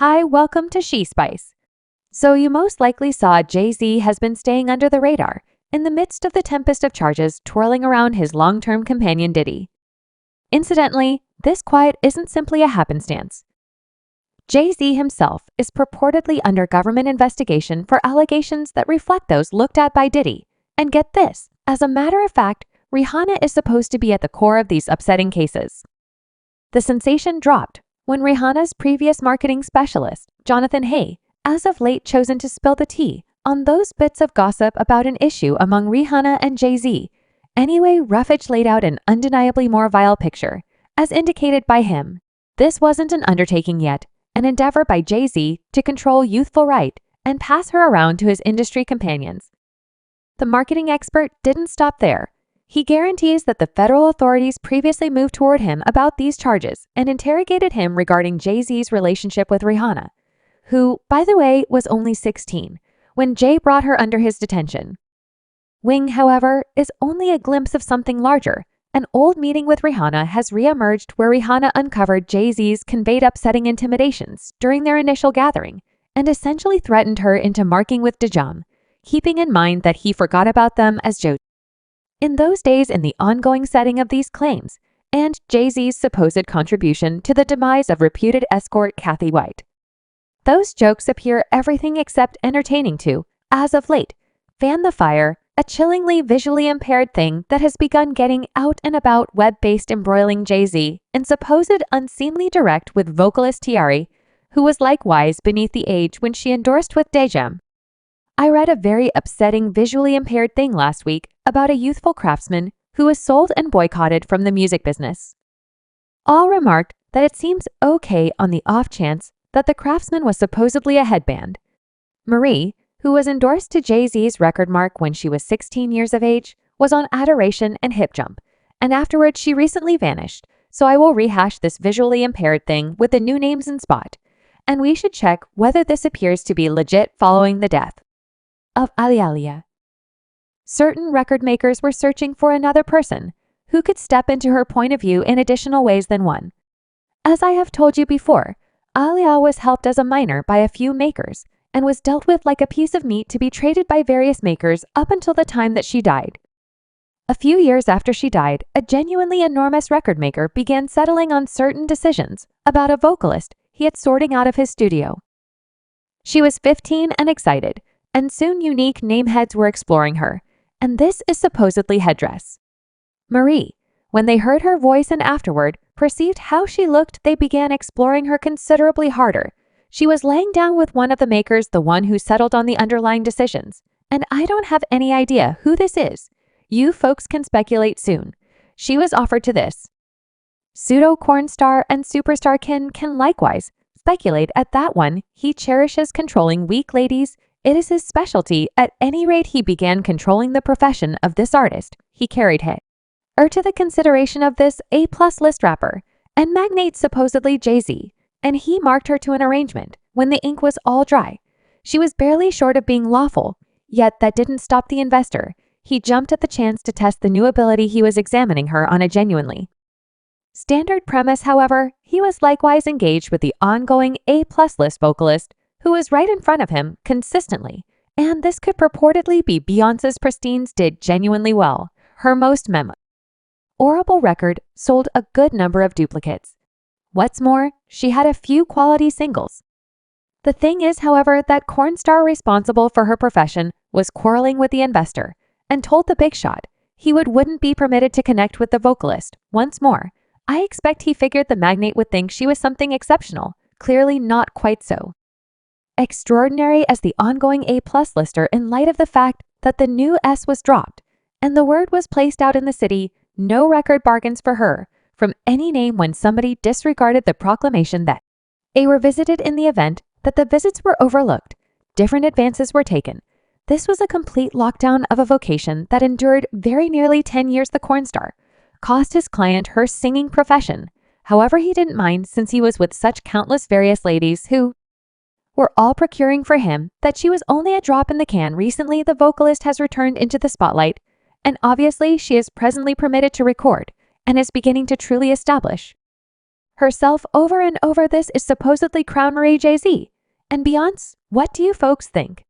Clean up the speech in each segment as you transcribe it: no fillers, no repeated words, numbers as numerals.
Hi, welcome to She Spice. So you most likely saw Jay-Z has been staying under the radar in the midst of the tempest of charges twirling around his long-term companion Diddy. Incidentally, this quiet isn't simply a happenstance. Jay-Z himself is purportedly under government investigation for allegations that reflect those looked at by Diddy. And get this, as a matter of fact, Rihanna is supposed to be at the core of these upsetting cases. The sensation dropped when Rihanna's previous marketing specialist, Jonathan Hay, as of late chosen to spill the tea on those bits of gossip about an issue among Rihanna and Jay-Z. Anyway, Ruffage laid out an undeniably more vile picture. As indicated by him, this wasn't an undertaking yet, an endeavor by Jay-Z to control youthful right and pass her around to his industry companions. The marketing expert didn't stop there. He guarantees that the federal authorities previously moved toward him about these charges and interrogated him regarding Jay-Z's relationship with Rihanna, who, by the way, was only 16 when Jay brought her under his detention. Wing, however, is only a glimpse of something larger. An old meeting with Rihanna has re-emerged where Rihanna uncovered Jay-Z's conveyed upsetting intimidations during their initial gathering and essentially threatened her into marking with Diddy, keeping in mind that he forgot about them as jokes. In those days, in the ongoing setting of these claims, and Jay-Z's supposed contribution to the demise of reputed escort Kathy White. Those jokes appear everything except entertaining to, as of late, fan the fire, a chillingly visually impaired thing that has begun getting out and about web-based embroiling Jay-Z in supposed unseemly direct with vocalist Tiari, who was likewise beneath the age when she endorsed with Diddy. I read a very upsetting visually impaired thing last week about a youthful craftsman who was sold and boycotted from the music business. All remarked that it seems okay on the off chance that the craftsman was supposedly a headband. Marie, who was endorsed to Jay-Z's record mark when she was 16 years of age, was on Adoration and Hip Jump, and afterwards she recently vanished, so I will rehash this visually impaired thing with the new names in spot, and we should check whether this appears to be legit following the death of Alia. Certain record makers were searching for another person who could step into her point of view in additional ways than one. As I have told you before, Alia was helped as a minor by a few makers and was dealt with like a piece of meat to be traded by various makers up until the time that she died. A few years after she died, a genuinely enormous record maker began settling on certain decisions about a vocalist he had sorting out of his studio. She was 15 and excited, and soon unique nameheads were exploring her, and this is supposedly Headdress. Marie, when they heard her voice and afterward perceived how she looked, they began exploring her considerably harder. She was laying down with one of the makers, the one who settled on the underlying decisions, and I don't have any idea who this is. You folks can speculate soon. She was offered to this. Pseudo-corn star and superstar Ken can likewise speculate at that one. He cherishes controlling weak ladies. It is his specialty. At any rate, he began controlling the profession of this artist. He carried her to the consideration of this A-plus list rapper and magnate supposedly Jay-Z, and he marked her to an arrangement when the ink was all dry. She was barely short of being lawful, yet that didn't stop the investor. He jumped at the chance to test the new ability he was examining her on a genuinely standard premise. However, he was likewise engaged with the ongoing A-plus list vocalist who was right in front of him consistently, and this could purportedly be Beyoncé's. Pristine's did genuinely well. Her most memorable record sold a good number of duplicates. What's more, she had a few quality singles. The thing is, however, that corn star responsible for her profession was quarreling with the investor and told the big shot he wouldn't be permitted to connect with the vocalist. Once more, I expect he figured the magnate would think she was something exceptional. Clearly not quite so extraordinary as the ongoing A-plus lister in light of the fact that the new S was dropped and the word was placed out in the city, no record bargains for her from any name when somebody disregarded the proclamation that A were visited in the event that the visits were overlooked. Different advances were taken. This was a complete lockdown of a vocation that endured very nearly 10 years. The corn star cost his client her singing profession. However, he didn't mind since he was with such countless various ladies who were all procuring for him that she was only a drop in the can. Recently, the vocalist has returned into the spotlight, and obviously she is presently permitted to record and is beginning to truly establish herself over and over. This is supposedly Crown Marie Jay-Z. And Beyonce, what do you folks think?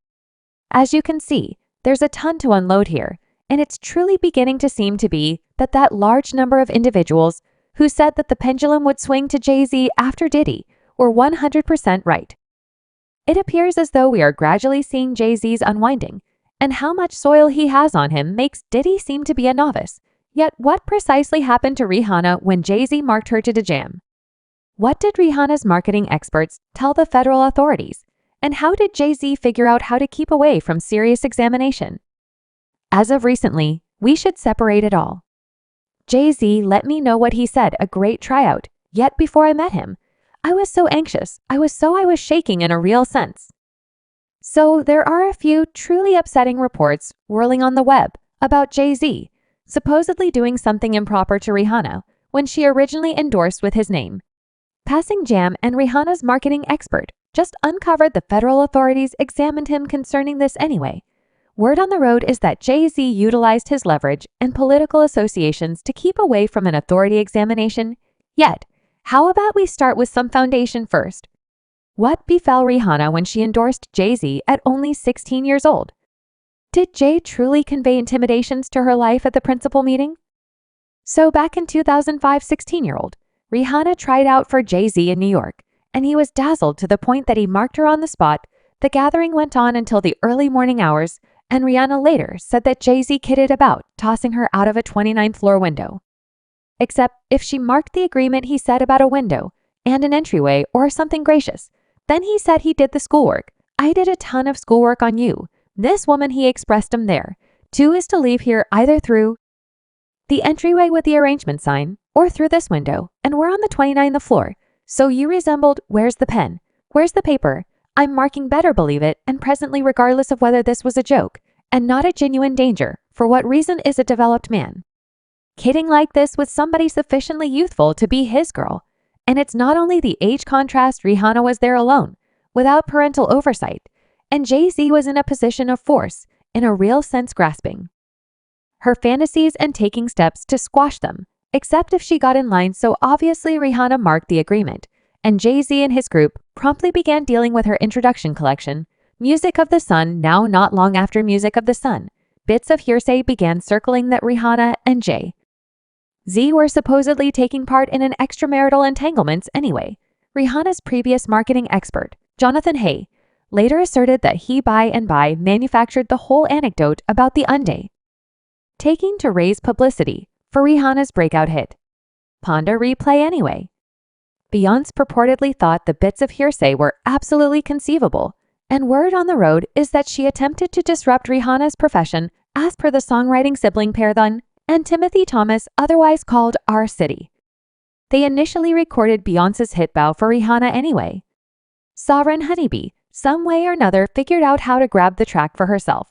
As you can see, there's a ton to unload here, and it's truly beginning to seem to be that large number of individuals who said that the pendulum would swing to Jay-Z after Diddy were 100% right. It appears as though we are gradually seeing Jay-Z's unwinding, and how much soil he has on him makes Diddy seem to be a novice. Yet what precisely happened to Rihanna when Jay-Z marked her to the jam? What did Rihanna's marketing experts tell the federal authorities? And how did Jay-Z figure out how to keep away from serious examination? As of recently, we should separate it all. Jay-Z let me know what he said, a great tryout, yet before I met him, I was so anxious, I was shaking in a real sense. So there are a few truly upsetting reports whirling on the web about Jay-Z supposedly doing something improper to Rihanna when she originally endorsed with his name. Passing Jam and Rihanna's marketing expert just uncovered the federal authorities examined him concerning this anyway. Word on the road is that Jay-Z utilized his leverage and political associations to keep away from an authority examination. Yet, how about we start with some foundation first? What befell Rihanna when she endorsed Jay-Z at only 16 years old? Did Jay truly convey intimidations to her life at the principal meeting? So back in 2005, 16-year-old, Rihanna tried out for Jay-Z in New York, and he was dazzled to the point that he marked her on the spot. The gathering went on until the early morning hours, and Rihanna later said that Jay-Z kidded about tossing her out of a 29th floor window. Except if she marked the agreement he said about a window and an entryway or something gracious, then he said he did the schoolwork. I did a ton of schoolwork on you. This woman, he expressed him there. 2 is to leave here either through the entryway with the arrangement sign or through this window, and we're on the 29th floor. So you resembled, where's the pen? Where's the paper? I'm marking, better believe it, and presently regardless of whether this was a joke and not a genuine danger, for what reason is a developed man kidding like this with somebody sufficiently youthful to be his girl? And it's not only the age contrast. Rihanna was there alone, without parental oversight, and Jay-Z was in a position of force, in a real sense grasping her fantasies and taking steps to squash them, except if she got in line. So obviously Rihanna marked the agreement, and Jay-Z and his group promptly began dealing with her introduction collection, Music of the Sun. Now, not long after Music of the Sun, bits of hearsay began circling that Rihanna and Jay-Z were supposedly taking part in an extramarital entanglements anyway. Rihanna's previous marketing expert, Jonathan Hay, later asserted that he manufactured the whole anecdote about the taking to raise publicity for Rihanna's breakout hit. Ponder replay anyway. Beyonce purportedly thought the bits of hearsay were absolutely conceivable, and word on the road is that she attempted to disrupt Rihanna's profession as per the songwriting sibling pair Thun and Timothy Thomas, otherwise called R. City. They initially recorded Beyonce's hit Bow for Rihanna anyway. Sovereign Honeybee, some way or another, figured out how to grab the track for herself.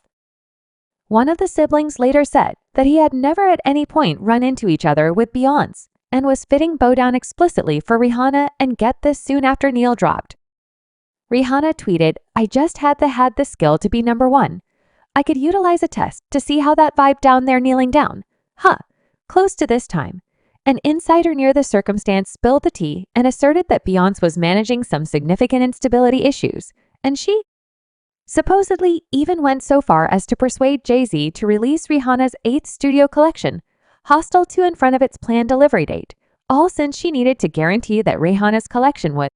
One of the siblings later said that he had never at any point run into each other with Beyonce and was fitting Bow Down explicitly for Rihanna, and get this, soon after Neil dropped. Rihanna tweeted, I just had the skill to be number one. I could utilize a test to see how that vibe down there kneeling down. Close to this time. An insider near the circumstance spilled the tea and asserted that Beyonce was managing some significant instability issues, and she supposedly even went so far as to persuade Jay-Z to release Rihanna's 8th studio collection, hostile to in front of its planned delivery date, all since she needed to guarantee that Rihanna's collection would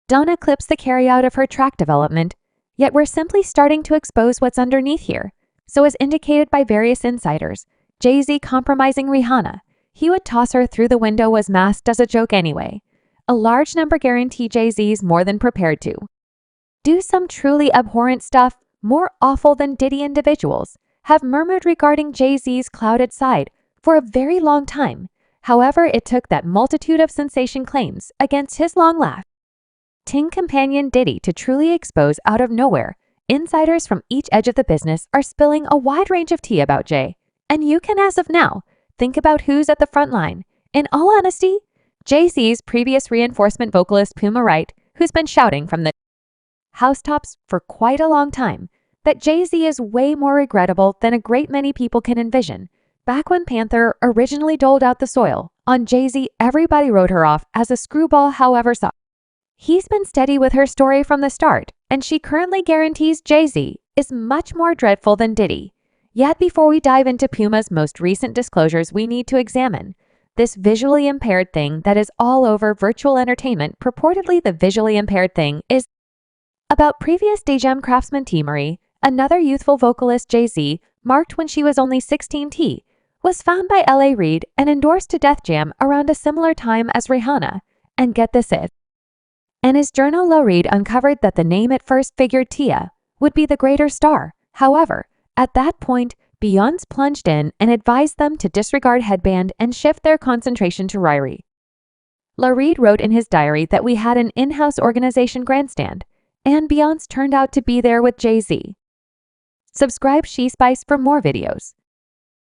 don't eclipse the carryout of her track development. Yet we're simply starting to expose what's underneath here. So as indicated by various insiders, Jay-Z compromising Rihanna, he would toss her through the window, was masked as a joke anyway. A large number guarantee Jay-Z's more than prepared to do some truly abhorrent stuff, more awful than Diddy. Individuals have murmured regarding Jay-Z's clouded side for a very long time. However, it took that multitude of sensation claims against his long-lasting companion Diddy to truly expose out of nowhere. Insiders from each edge of the business are spilling a wide range of tea about Jay, and you can, as of now, think about who's at the front line. In all honesty, Jay-Z's previous reinforcement vocalist Puma Wright, who's been shouting from the housetops for quite a long time that Jay-Z is way more regrettable than a great many people can envision, Back when Panther originally doled out the soil, on Jay-Z everybody wrote her off as a screwball however soft. He's been steady with her story from the start, and she currently guarantees Jay-Z is much more dreadful than Diddy. Yet before we dive into Puma's most recent disclosures, we need to examine this visually impaired thing that is all over virtual entertainment. Purportedly, the visually impaired thing is about previous Dejam craftsman T. Marie, another youthful vocalist Jay-Z, marked when she was only 16 T, was found by L.A. Reid and endorsed to Def Jam around a similar time as Rihanna. And get this it. In his journal, L.A. Reid uncovered that the name at first figured Tia would be the greater star. However, at that point, Beyonce plunged in and advised them to disregard headband and shift their concentration to Ryrie. L.A. Reid wrote in his diary that we had an in-house organization grandstand, and Beyonce turned out to be there with Jay-Z. Subscribe She Spice for more videos.